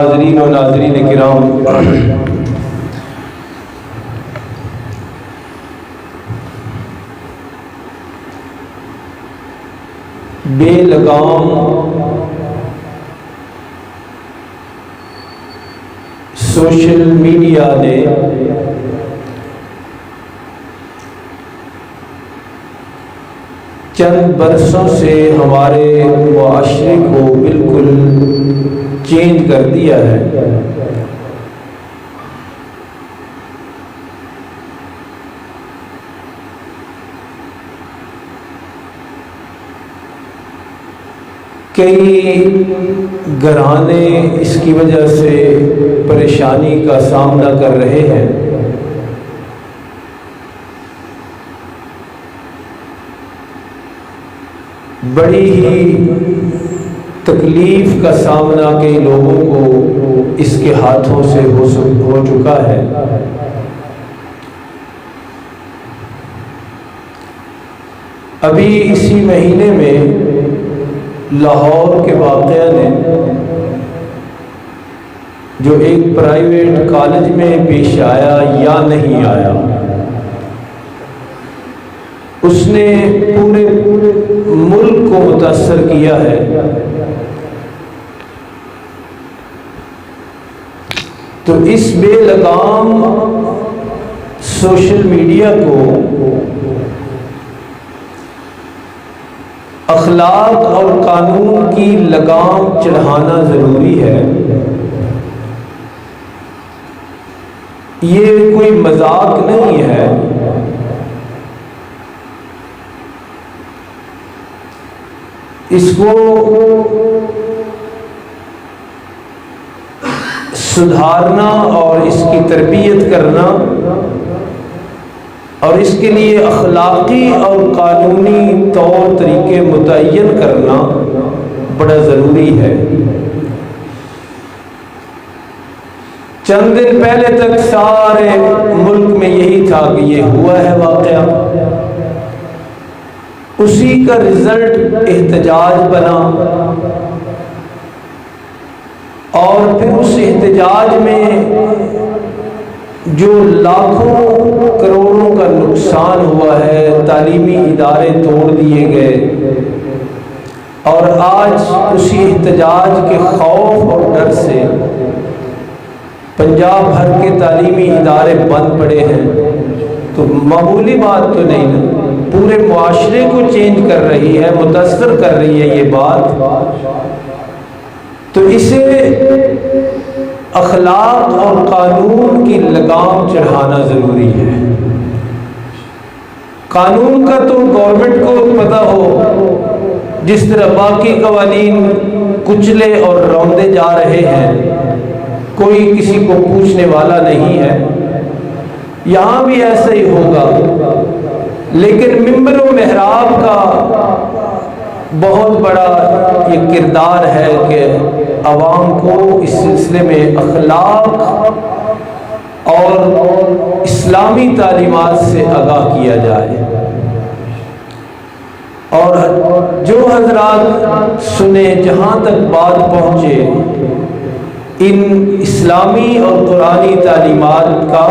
ناظرین و ناظرین کرام، بے لگام سوشل میڈیا نے چند برسوں سے ہمارے معاشرے کو بالکل چینج کر دیا ہے۔ کئی گھرانے اس کی وجہ سے پریشانی کا سامنا کر رہے ہیں۔ بڑی ہی تکلیف کا سامنا کئی لوگوں کو اس کے ہاتھوں سے ہو چکا ہے۔ ابھی اسی مہینے میں لاہور کے واقعہ نے جو ایک پرائیویٹ کالج میں پیش آیا یا نہیں آیا، اس نے پورے ملک کو متاثر کیا ہے۔ تو اس بے لگام سوشل میڈیا کو اخلاق اور قانون کی لگام چڑھانا ضروری ہے۔ یہ کوئی مذاق نہیں ہے۔ اس کو سدھارنا اور اس کی تربیت کرنا اور اس کے لیے اخلاقی اور قانونی طور طریقے متعین کرنا بڑا ضروری ہے۔ چند دن پہلے تک سارے ملک میں یہی تھا کہ یہ ہوا ہے واقعہ، اسی کا رزلٹ احتجاج بنا، اور پھر اس احتجاج میں جو لاکھوں کروڑوں کا نقصان ہوا ہے، تعلیمی ادارے توڑ دیے گئے، اور آج اسی احتجاج کے خوف اور ڈر سے پنجاب بھر کے تعلیمی ادارے بند پڑے ہیں۔ تو معمولی بات تو نہیں نا، پورے معاشرے کو چینج کر رہی ہے، متاثر کر رہی ہے یہ بات۔ تو اسے اخلاق اور قانون کی لگام چڑھانا ضروری ہے۔ قانون کا تو گورنمنٹ کو پتہ ہو، جس طرح باقی قوانین کچلے اور روندے جا رہے ہیں، کوئی کسی کو پوچھنے والا نہیں ہے، یہاں بھی ایسا ہی ہوگا۔ لیکن ممبر و محراب کا بہت بڑا یہ کردار ہے کہ عوام کو اس سلسلے میں اخلاق اور اسلامی تعلیمات سے آگاہ کیا جائے۔ اور جو حضرات سنیں، جہاں تک بات پہنچے، ان اسلامی اور قرآنی تعلیمات کا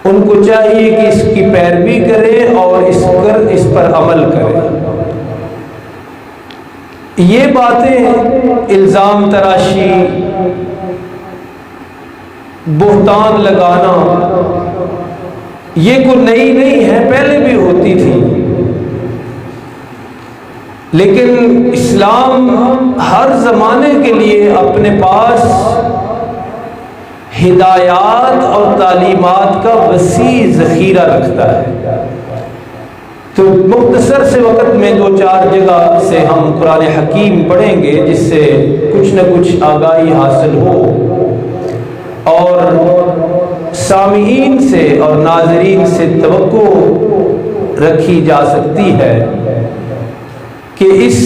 ان کو چاہیے کہ اس کی پیروی کرے اور اس پر عمل کرے۔ یہ باتیں الزام تراشی، بہتان لگانا، یہ کوئی نئی نہیں ہے، پہلے بھی ہوتی تھی۔ لیکن اسلام ہر زمانے کے لیے اپنے پاس ہدایات اور تعلیمات کا وسیع ذخیرہ رکھتا ہے۔ تو مختصر سے وقت میں 2-4 جگہ سے ہم قرآن حکیم پڑھیں گے، جس سے کچھ نہ کچھ آگاہی حاصل ہو اور سامعین سے اور ناظرین سے توقع رکھی جا سکتی ہے کہ اس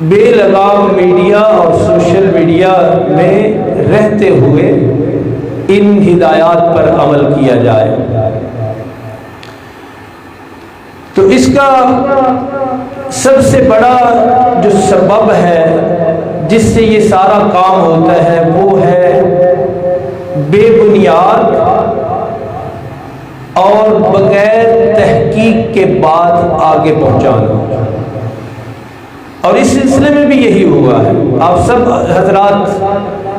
بے لگام میڈیا اور سوشل میڈیا میں رہتے ہوئے ان ہدایات پر عمل کیا جائے۔ تو اس کا سب سے بڑا جو سبب ہے جس سے یہ سارا کام ہوتا ہے وہ ہے بے بنیاد اور بغیر تحقیق کے بعد آگے پہنچانا. اور اس سلسلے میں بھی یہی ہوا ہے. آپ سب حضرات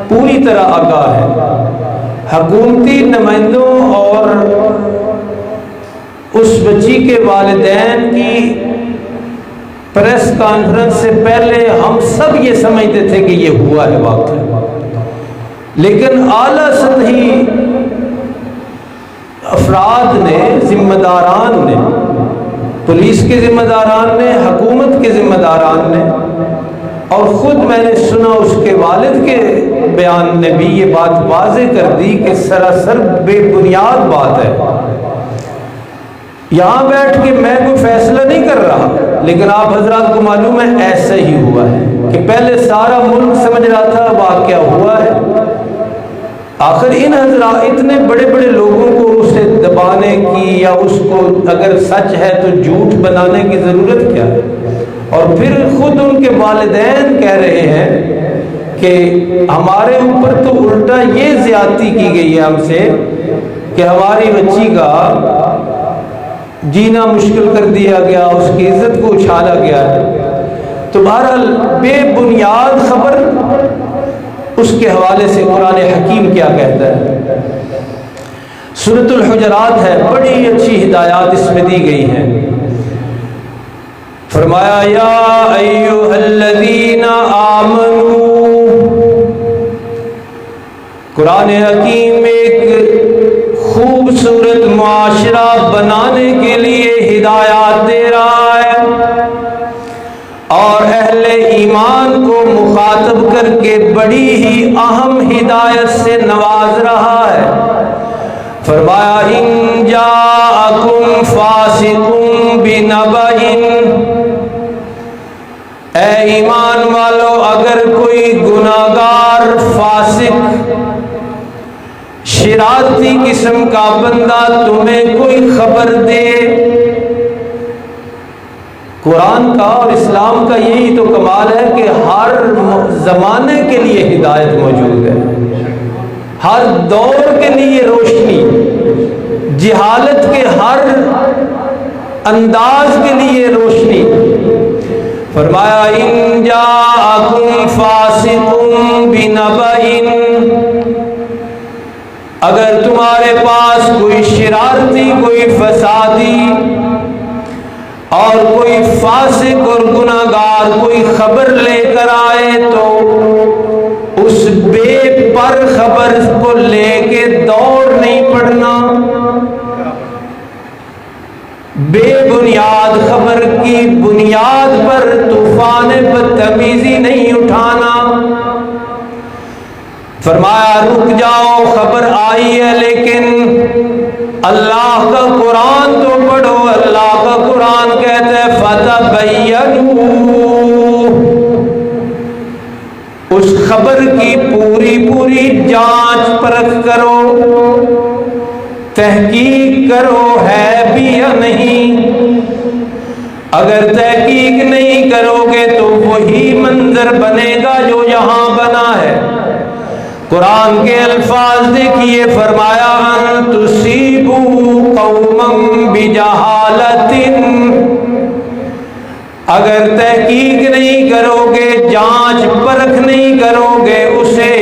پوری طرح آگاہ ہیں. حکومتی نمائندوں اور اس بچی کے والدین کی پریس کانفرنس سے پہلے ہم سب یہ سمجھتے تھے کہ یہ ہوا ہے واقعہ، لیکن اعلیٰ سطحی افراد نے، ذمہ داران نے، پولیس کے ذمہ داران نے، حکومت کے ذمہ داران نے، اور خود میں نے سنا اس کے والد کے بیان نے بھی یہ بات واضح کر دی کہ سراسر بے بنیاد بات ہے. یہاں بیٹھ کے میں کوئی فیصلہ نہیں کر رہا، لیکن آپ حضرات کو معلوم ہے ایسا ہی ہوا ہے کہ پہلے سارا ملک سمجھ رہا تھا واقعہ ہوا ہے. آخر ان حضرات اتنے بڑے بڑے لوگوں کو اسے دبانے کی یا اس کو اگر سچ ہے تو جھوٹ بنانے کی ضرورت کیا ہے؟ اور پھر خود ان کے والدین کہہ رہے ہیں کہ ہمارے اوپر تو الٹا یہ زیادتی کی گئی ہے ہم سے کہ ہماری بچی کا جینا مشکل کر دیا گیا، اس کی عزت کو اچھالا گیا ہے. تو بہرحال بے بنیاد خبر، اس کے حوالے سے قرآن حکیم کیا کہتا ہے؟ سورۃ الحجرات ہے، بڑی اچھی ہدایات اس میں دی گئی ہیں. فرمایا یا ایھا الذین آمنو. قرآن حکیم ایک خوبصورت معاشرہ بنانے کے لیے ہدایات دے رہا ہے اور اہل ایمان کو مخاطب کر کے بڑی ہی اہم ہدایت سے نواز رہا ہے. فرمایا ان جاءکم فاسق بنبأ. اے ایمان والو، اگر کوئی گناہگار، فاسق، شرارتی قسم کا بندہ تمہیں کوئی خبر دے. قرآن کا اور اسلام کا یہی تو کمال ہے کہ ہر زمانے کے لیے ہدایت موجود ہے، ہر دور کے لیے روشنی، جہالت کے ہر انداز کے لیے روشنی. فرمایا ان جاءکم فاسق بنبأ. اگر تمہارے پاس کوئی شرارتی، کوئی فسادی اور کوئی فاسق اور گناہگار کوئی خبر لے کر آئے تو اس بے پر خبر کو لے کے دوڑ نہیں پڑنا، بے بنیاد خبر کی بنیاد پر طوفان بدتمیزی نہیں اٹھانا. فرمایا رک جاؤ، خبر آئی ہے لیکن اللہ کا قرآن تو پڑھو. اللہ کا قرآن کہتا ہے فتبینوا. اس خبر کی پوری جانچ پرکھ کرو، تحقیق کرو ہے بھی یا نہیں. اگر تحقیق نہیں کرو گے تو وہی منظر بنے گا جو یہاں بنا ہے. قرآن کے الفاظ دیکھیے، فرمایا ان تصیبوا قوما بجہالۃ. اگر تحقیق نہیں کرو گے، جانچ پرکھ نہیں کرو گے، اسے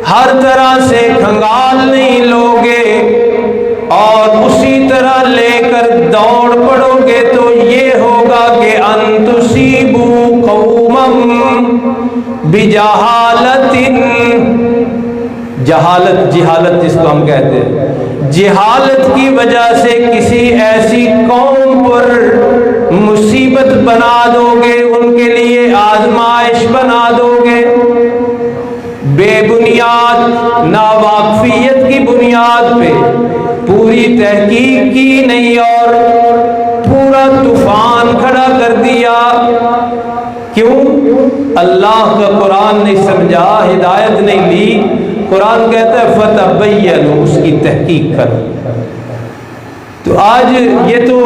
ہر طرح سے کھنگال نہیں لوگے اور اسی طرح لے کر دوڑ پڑو گے تو یہ ہوگا کہ ان تصیبوا قوما بجہالۃ. جہالت جس کو ہم کہتے ہیں، جہالت کی وجہ سے کسی ایسی قوم پر مصیبت بنا دو گے، ان کے لیے آزمائش بنا دو گے. بے بنیاد، ناواقفیت کی بنیاد پہ پوری تحقیق کی نہیں اور پورا طوفان کھڑا کر دیا. کیوں؟ اللہ کا قرآن نہیں سمجھا، ہدایت نہیں لی. قرآن کہتا ہے فتبینوا، اس کی تحقیق کرو. تو آج یہ تو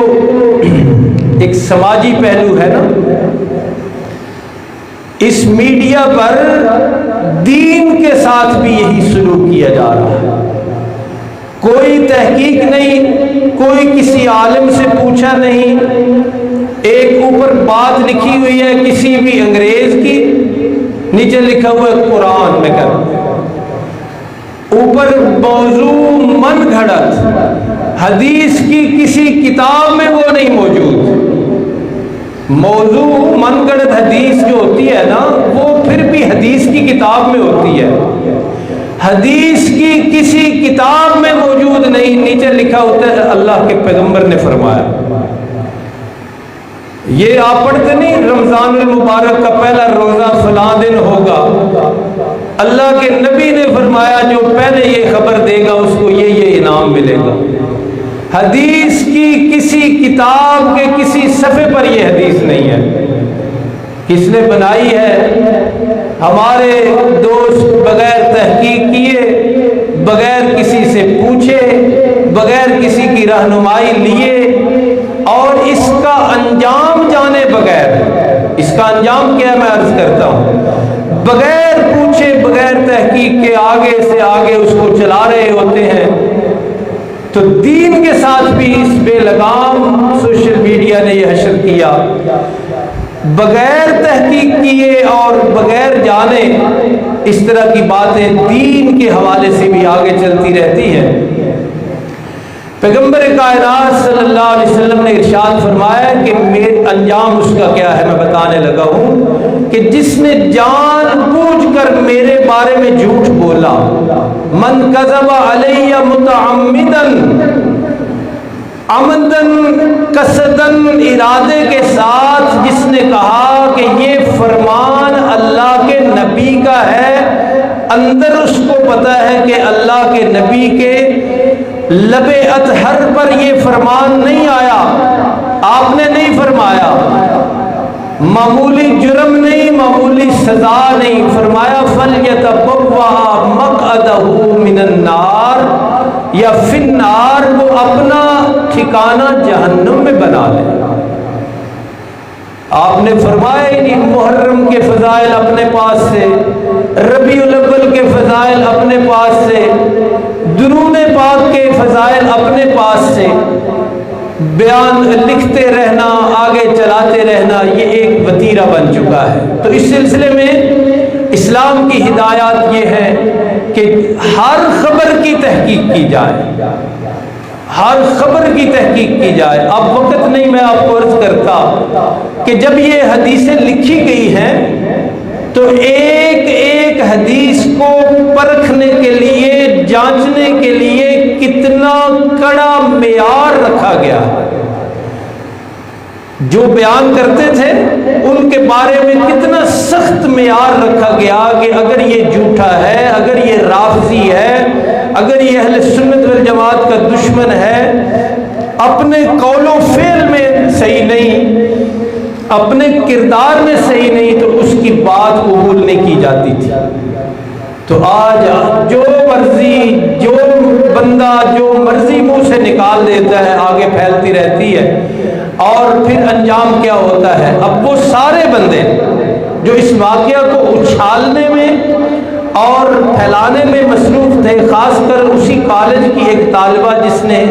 ایک سماجی پہلو ہے نا. اس میڈیا پر دین کے ساتھ بھی یہی سلوک کیا جا رہا ہے. کوئی تحقیق نہیں، کوئی کسی عالم سے پوچھا نہیں. ایک اوپر بات لکھی ہوئی ہے کسی بھی انگریز کی، نیچے لکھا ہوا ہے قرآن میں کر، اوپر موضوع من گھڑت، حدیث کی کسی کتاب میں وہ نہیں موجود. موضوع من گھڑت حدیث جو ہوتی ہے نا، وہ پھر بھی حدیث کی کتاب میں ہوتی ہے، حدیث کی کسی کتاب میں موجود نہیں. نیچے لکھا ہوتا ہے اللہ کے پیغمبر نے فرمایا. یہ آپ پڑھتے نہیں رمضان المبارک کا پہلا روزہ فلاں دن ہوگا، اللہ کے نبی نے فرمایا جو پہلے یہ خبر دے گا اس کو یہ انعام ملے گا. حدیث کی کسی کتاب کے کسی صفحے پر یہ حدیث نہیں ہے. کس نے بنائی ہے؟ ہمارے دوست بغیر تحقیق کیے، بغیر کسی سے پوچھے، بغیر کسی کی رہنمائی لیے، اور اس کا انجام جانے بغیر، اس کا انجام کیا میں عرض کرتا ہوں، بغیر پوچھے بغیر تحقیق کے آگے سے آگے اس کو چلا رہے ہوتے ہیں. تو دین کے ساتھ بھی اس بے لگام سوشل میڈیا نے یہ حشر کیا، بغیر تحقیق کیے اور بغیر جانے اس طرح کی باتیں دین کے حوالے سے بھی آگے چلتی رہتی ہیں. پیغمبر کائنات صلی اللہ علیہ وسلم نے ارشاد فرمایا کہ میرے انجام اس کا کیا ہے میں بتانے لگا ہوں کہ جس نے جان بوجھ کر میرے بارے میں جھوٹ بولا، من کذب علی متعمدا، عمدن قصدن ارادے کے ساتھ جس نے کہا کہ یہ فرمان اللہ کے نبی کا ہے، اندر اس کو پتہ ہے کہ اللہ کے نبی کے لب اطہر پر یہ فرمان نہیں آیا، آپ نے نہیں فرمایا، معمولی جرم نہیں، معمولی سزا نہیں، فرمایا فَلْيَتَبَوَّأْ مَقْعَدَهُ مِنَ النَّارِ یا فِي النَّارِ، وہ اپنا ٹھکانہ جہنم میں بنا لے. آپ نے فرمایا ہی نہیں محرم کے فضائل اپنے پاس سے، ربیع الاول کے فضائل اپنے پاس سے، درود پاک کے فضائل اپنے پاس سے، بیان لکھتے رہنا، آگے چلاتے رہنا، یہ ایک وتیرہ بن چکا ہے. تو اس سلسلے میں اسلام کی ہدایات یہ ہے کہ ہر خبر کی تحقیق کی جائے، ہر خبر کی تحقیق کی جائے. اب وقت نہیں میں آپ کو عرض کرتا کہ جب یہ حدیثیں لکھی گئی ہیں تو ایک ایک حدیث کو پرکھنے کے لیے، جانچنے کے لیے کتنا کڑا معیار رکھا گیا. جو بیان کرتے تھے ان کے بارے میں کتنا سخت معیار رکھا گیا کہ اگر یہ جھوٹا ہے، اگر یہ رافضی ہے، اگر یہ اہل سنت والجماعت کا دشمن ہے، اپنے قول و فعل میں صحیح نہیں، اپنے کردار میں صحیح نہیں، تو اس کی بات قبول نہیں کی جاتی تھی. تو آج جو مرضی، جو بندہ جو مرضی منہ سے نکال دیتا ہے، آگے پھیلتی رہتی ہے، اور پھر انجام کیا ہوتا ہے؟ اب وہ سارے بندے جو اس واقعہ کو اچھالنے میں اور پھیلانے میں مصروف تھے، خاص کر اسی کالج کی ایک طالبہ جس نے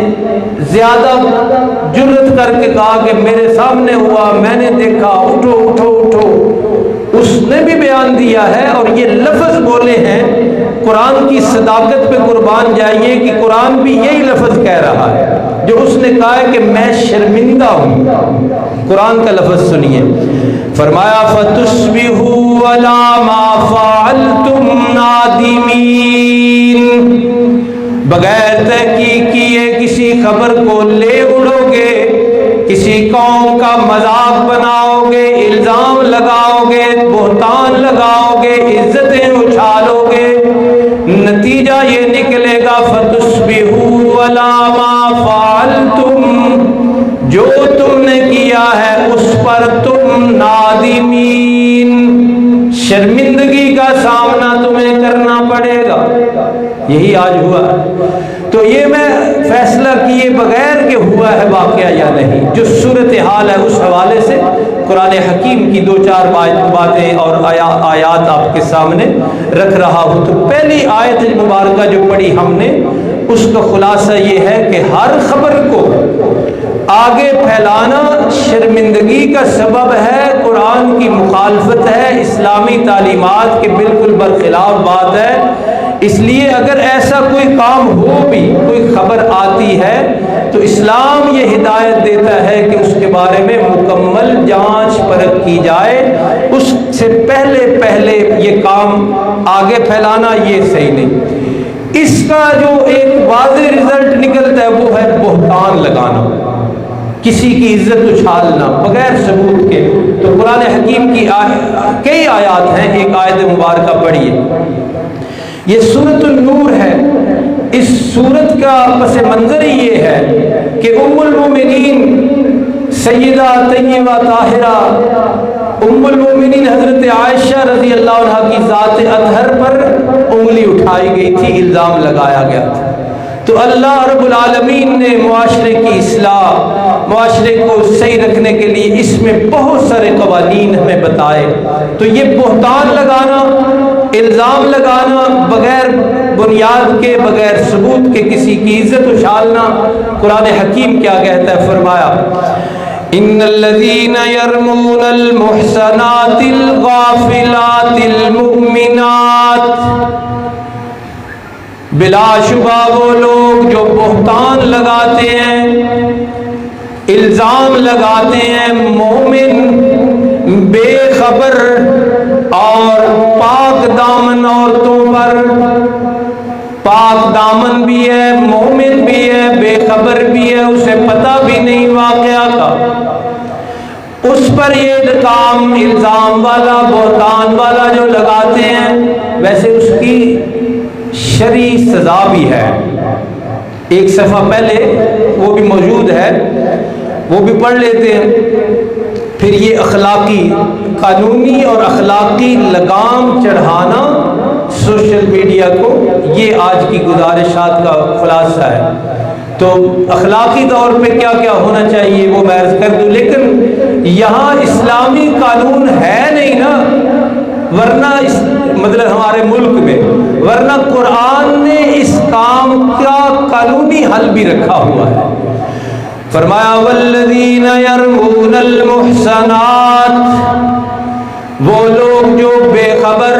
زیادہ جرأت کر کے کہا کہ میرے سامنے ہوا، میں نے دیکھا، اٹھو اٹھو اٹھو، اس نے بھی بیان دیا ہے اور یہ لفظ بولے ہیں. قرآن کی صداقت پہ قربان جائیے کہ قرآن بھی یہی لفظ کہہ رہا ہے جو اس نے کہا ہے کہ میں شرمندہ ہوں. قرآن کا لفظ سنیے، فرمایا فَتُصْبِحُوا عَلَىٰ مَا فَعَلْتُمْ نَادِمِينَ، بغیر تحقیق کیے کسی خبر کو لے اڑو گے، کسی قوم کا مذاق بناؤ گے، الزام لگاؤ گے، بہتان لگاؤ گے، عزتیں اچھالو گے، نتیجہ یہ نکلے گا فَتُصْبِحُوا عَلَىٰ مَا فَعَلْتُمْ، جو تم نے کیا ہے اس پر تم نادمین، شرمندگی کا سامنا تمہیں کرنا پڑے گا. یہی آج ہوا. تو یہ میں فیصلہ کیے بغیر کہ ہوا ہے واقعہ یا نہیں، جو صورتحال ہے اس حوالے سے قرآن حکیم کی 2-4 باتیں اور آیات آپ کے سامنے رکھ رہا ہوں۔ تو پہلی آیت مبارکہ جو پڑھی ہم نے، اس کا خلاصہ یہ ہے کہ ہر خبر کو آگے پھیلانا شرمندگی کا سبب ہے، قرآن کی مخالفت ہے، اسلامی تعلیمات کے بالکل برخلاف بات ہے۔ اس لیے اگر ایسا کوئی کام ہو بھی، کوئی خبر آتی ہے، تو اسلام یہ ہدایت دیتا ہے کہ اس کے بارے میں مکمل جانچ پرکھ کی جائے۔ اس سے پہلے یہ کام آگے پھیلانا یہ صحیح نہیں۔ اس کا جو ایک واضح رزلٹ نکلتا ہے وہ ہے بہتان لگانا، کسی کی عزت اچھالنا بغیر ثبوت کے۔ تو قرآن حکیم کی کئی آیات ہیں، ایک آیت مبارکہ پڑھیے۔ یہ سورۃ النور ہے۔ اس سورت کا پس منظر یہ ہے کہ ام المومنین سیدہ طیبہ طاہرہ ام المومنین حضرت عائشہ رضی اللہ عنہ کی ذات اطہر پر انگلی اٹھائی گئی تھی، الزام لگایا گیا تھا۔ تو اللہ رب العالمین نے معاشرے کی اصلاح، معاشرے کو صحیح رکھنے کے لیے اس میں بہت سارے قوانین ہمیں بتائے۔ تو یہ بہتان لگانا، الزام لگانا بغیر بنیاد کے، بغیر ثبوت کے کسی کی عزت اچھالنا، قرآن حکیم کیا کہتا ہے؟ فرمایا ان الذین یرمون المحصنات الغافلات المؤمنات، بلا شبہ وہ لوگ جو بہتان لگاتے ہیں، الزام لگاتے ہیں مومن بے خبر اور پاک دامن عورتوں پر، پاک دامن بھی ہے، مومن بھی ہے، بے خبر بھی ہے، اسے پتہ بھی نہیں واقعہ کا، اس پر یہ کام الزام والا، بہتان والا جو لگاتے ہیں، ویسے اس کی شرعی سزا بھی ہے۔ ایک صفحہ پہلے وہ بھی موجود ہے، وہ بھی پڑھ لیتے ہیں۔ پھر یہ اخلاقی، قانونی اور اخلاقی لگام چڑھانا سوشل میڈیا کو، یہ آج کی گزارشات کا خلاصہ ہے۔ تو اخلاقی طور پہ کیا کیا ہونا چاہیے وہ میں عرض کر دوں، لیکن یہاں اسلامی قانون ہے نہیں نا، ورنہ مطلب ہمارے ملک میں، ورنہ قرآن نے اس کام کا قانونی حل بھی رکھا ہوا ہے۔ فرمایا والذین یرمون المحصنات، وہ لوگ جو بے خبر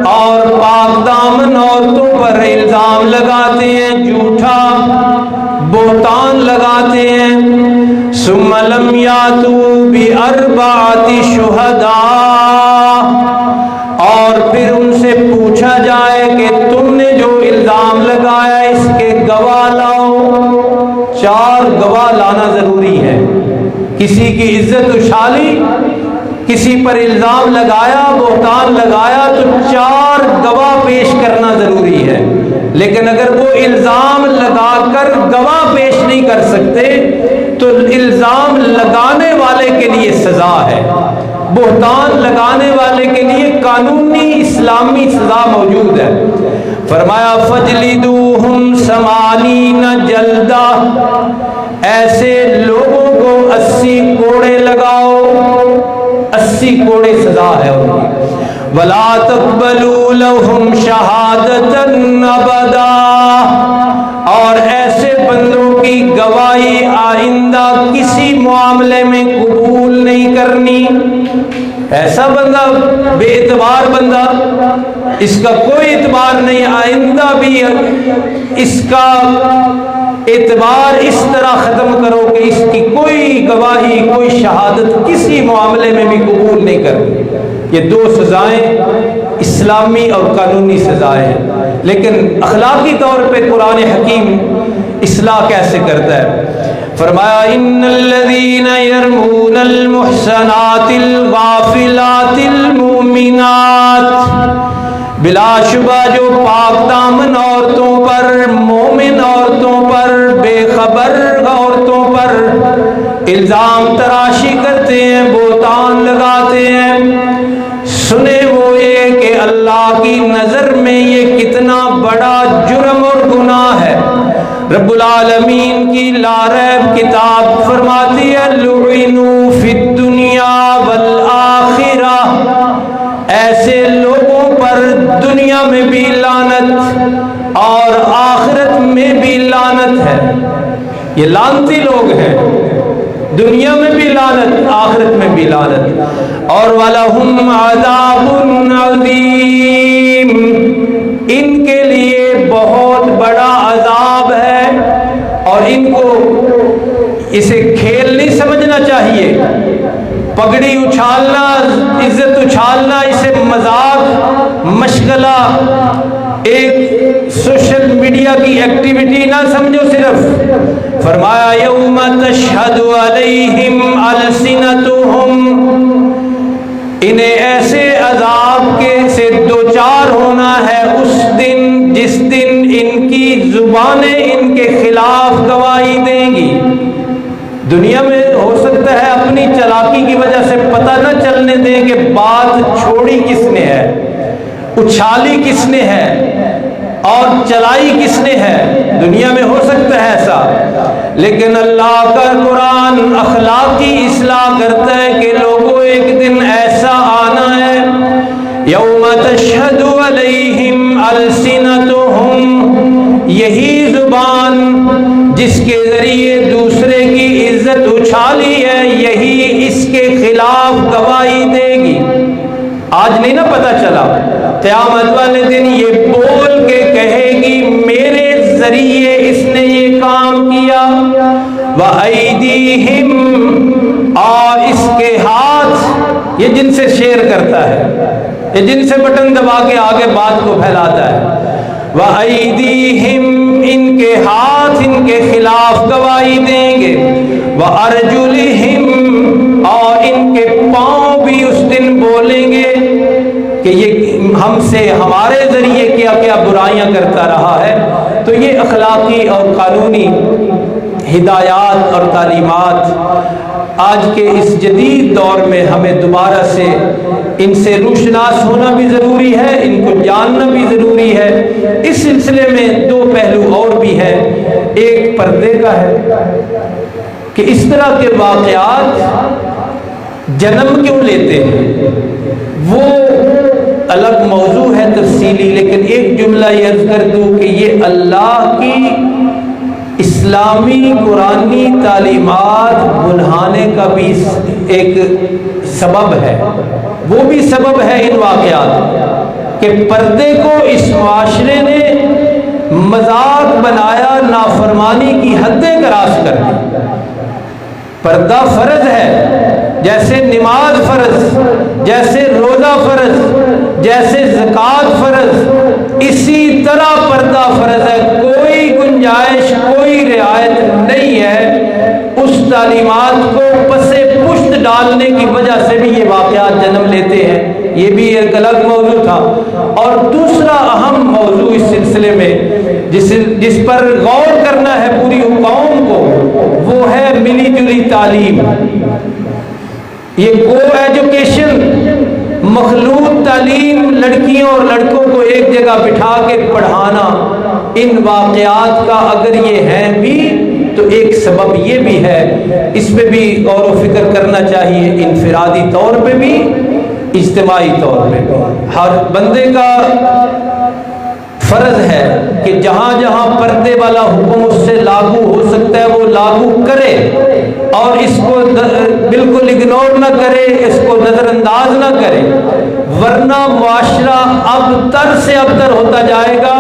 اور پاک دامن عورتوں پر الزام لگاتے ہیں، جھوٹا بہتان لگاتے ہیں، ثم لم یاتوا باربعۃ شہداء، اور پھر ان سے پوچھا جائے کہ تم نے جو الزام لگایا اس کے گواہ لاؤ۔ 4 گواہ لانا ضروری ہے۔ کسی کی عزت اچھالی، کسی پر الزام لگایا، بہتان لگایا، تو 4 گواہ پیش کرنا ضروری ہے۔ لیکن اگر وہ الزام لگا کر گواہ پیش نہیں کر سکتے تو الزام لگانے والے کے لیے سزا ہے، بہتان لگانے والے کے لیے قانونی اسلامی سزا موجود ہے۔ فرمایا فجلدوہم 80 جلدہ، ایسے لوگوں کو 80 کوڑے لگاؤ، 80 کوڑے سزا ہے ان کی۔ ولا تقبلوا لهم شہادة ابدا، اور ایسے بندوں کی گواہی آئندہ کسی معاملے میں قبول نہیں کرنی۔ ایسا بندہ بے اعتبار بندہ، اس کا کوئی اعتبار نہیں، آئندہ بھی اس کا اعتبار اس طرح ختم کرو کہ اس کی کوئی گواہی، کوئی شہادت کسی معاملے میں بھی قبول نہیں کرنی۔ یہ 2 سزائیں اسلامی اور قانونی سزائیں ہیں، لیکن اخلاقی طور پہ قرآن حکیم اصلاح کیسے کرتا ہے؟ فرمایا ان الذین یرمون المحصنات الغافلات المؤمنات، بلا شبہ جو پاک دامن عورتوں پر، مومن عورتوں پر، بے خبر عورتوں پر الزام تراشی کرتے ہیں، بہتان لگاتے ہیں، سنے وہ یہ کہ اللہ کی نظر میں یہ کتنا بڑا جرم اور گناہ ہے۔ رب العالمین کی لا ریب کتاب فرماتی ہے لعنوا فی الدنیا دنیا میں بھی لعنت اور آخرت میں بھی لعنت ہے. یہ لعنتی لوگ ہیں، دنیا میں بھی لعنت، آخرت میں بھی لعنت. اور وَلَهُمْ عَذَابٌ عَظِيمٌ، ان کے لیے بہت بڑا عذاب ہے، اور ان کو اسے کھیل نہیں سمجھنا چاہیے. پگڑی اچھالنا، عزت اچھالنا، اسے مذاق، مشغلہ، ایک سوشل میڈیا کی ایکٹیویٹی نہ سمجھو صرف. فرمایا یوم تشہد علیہم السنتہم، انہیں ایسے عذاب کے سے دوچار ہونا ہے اس دن جس دن ان کی زبانیں ان کے خلاف گواہی دیں گی. دنیا میں ہو سکتا ہے اپنی چلاکی کی وجہ سے پتہ نہ چلنے دیں کہ بات چھوڑی کس نے ہے، اچھالی کس نے ہے اور چلائی کس نے ہے. دنیا میں ہو سکتا ہے ایسا، لیکن اللہ کا قرآن اخلاقی اصلاح کرتا ہے کہ لوگوں ایک دن ایسا آنا ہے، یوم تشہد علیہم السنتہم، یہی زبان جس کے ذریعے دوسرے کی عزت اچھالی ہے، یہی اس کے خلاف گواہی دے گی. آج نہیں نا پتہ چلا، قیامت والے دن یہ بول کے کہے گی میرے ذریعے اس نے یہ کام کیا. وَأَيْدِيهِمْ، اور اس کے ہاتھ، یہ جن سے شیئر کرتا ہے، یہ جن سے بٹن دبا کے آگے بات کو پھیلاتا ہے. وَأَيْدِيهِمْ، ان کے ہاتھ ان کے خلاف گواہی دیں گے. وَأَرْجُلِهِمْ، اور ان کے پاؤں بھی اس دن بولیں گے کہ یہ ہم سے ہمارے ذریعے کیا کیا برائیاں کرتا رہا ہے. تو یہ اخلاقی اور قانونی ہدایات اور تعلیمات آج کے اس جدید دور میں ہمیں دوبارہ سے ان سے روشناس ہونا بھی ضروری ہے، ان کو جاننا بھی ضروری ہے. اس سلسلے میں دو پہلو اور بھی ہیں. ایک پردے کا ہے کہ اس طرح کے واقعات جنم کیوں لیتے ہیں، وہ الگ موضوع ہے تفصیلی، لیکن ایک جملہ یہ عرض کر دوں کہ یہ اللہ کی اسلامی قرآنی تعلیمات بنانے کا بھی ایک سبب ہے. وہ بھی سبب ہے ان واقعات کہ پردے کو اس معاشرے نے مذاق بنایا، نافرمانی کی حدیں کراس کر دی. پردہ فرض ہے، جیسے نماز فرض، جیسے روزہ فرض، جیسے زکوٰۃ فرض، اسی طرح پردہ فرض ہے. کوئی گنجائش، کوئی رعایت نہیں ہے. اس تعلیمات کو پسے پشت ڈالنے کی وجہ سے بھی یہ واقعات جنم لیتے ہیں. یہ بھی ایک الگ موضوع تھا. اور دوسرا اہم موضوع اس سلسلے میں جس پر غور کرنا ہے پوری قوم کو، وہ ہے ملی جلی تعلیم. یہ کو ایجوکیشن، مخلوط تعلیم، لڑکیوں اور لڑکوں کو ایک جگہ بٹھا کے پڑھانا، ان واقعات کا اگر یہ ہیں بھی تو ایک سبب یہ بھی ہے. اس پہ بھی غور و فکر کرنا چاہیے، انفرادی طور پہ بھی، اجتماعی طور پہ بھی. ہر بندے کا فرض ہے کہ جہاں جہاں پردے والا حکم اس سے لاگو ہو سکتا ہے وہ لاگو کرے، اور اس کو بالکل اگنور نہ کرے، اس کو نظر انداز نہ کرے، ورنہ معاشرہ ابتر سے ابتر ہوتا جائے گا.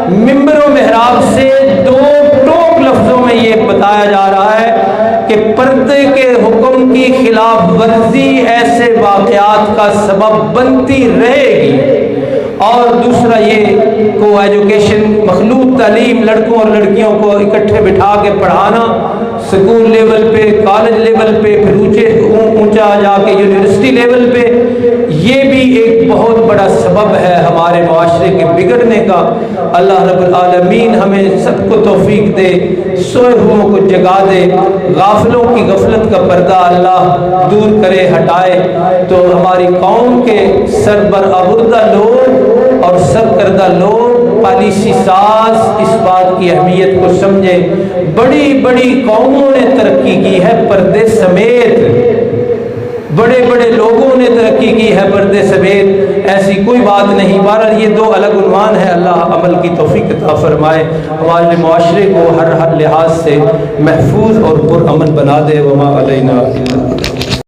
ممبر و محراب سے دو ٹوک لفظوں میں یہ بتایا جا رہا ہے کہ پردے کے حکم کی خلاف ورزی ایسے واقعات کا سبب بنتی رہے گی. اور دوسرا یہ کو ایجوکیشن، مخلوط تعلیم، لڑکوں اور لڑکیوں کو اکٹھے بٹھا کے پڑھانا، سکول لیول پہ، کالج لیول پہ، پھر اونچا جا کے یونیورسٹی لیول پہ، یہ بھی ایک بہت بڑا سبب ہے ہمارے معاشرے کے بگڑنے کا. اللہ رب العالمین ہمیں سب کو توفیق دے، سوئے ہوئوں کو جگا دے، غافلوں کی غفلت کا پردہ اللہ دور کرے، ہٹائے، تو ہماری قوم کے سربرآوردہ لوگ اور سرکردہ لوگ، پالیسی ساز اس بات کی اہمیت کو سمجھیں. بڑی بڑی قوموں نے ترقی کی ہے پردے سمیت، بڑے بڑے لوگوں نے ترقی کی ہے پردے سمیت، ایسی کوئی بات نہیں۔ بہرحال یہ دو الگ عنوان ہے، اللہ عمل کی توفیق عطا فرمائے، ہمارے معاشرے کو ہر لحاظ سے محفوظ اور پرامن بنا دے۔ وما علینا الا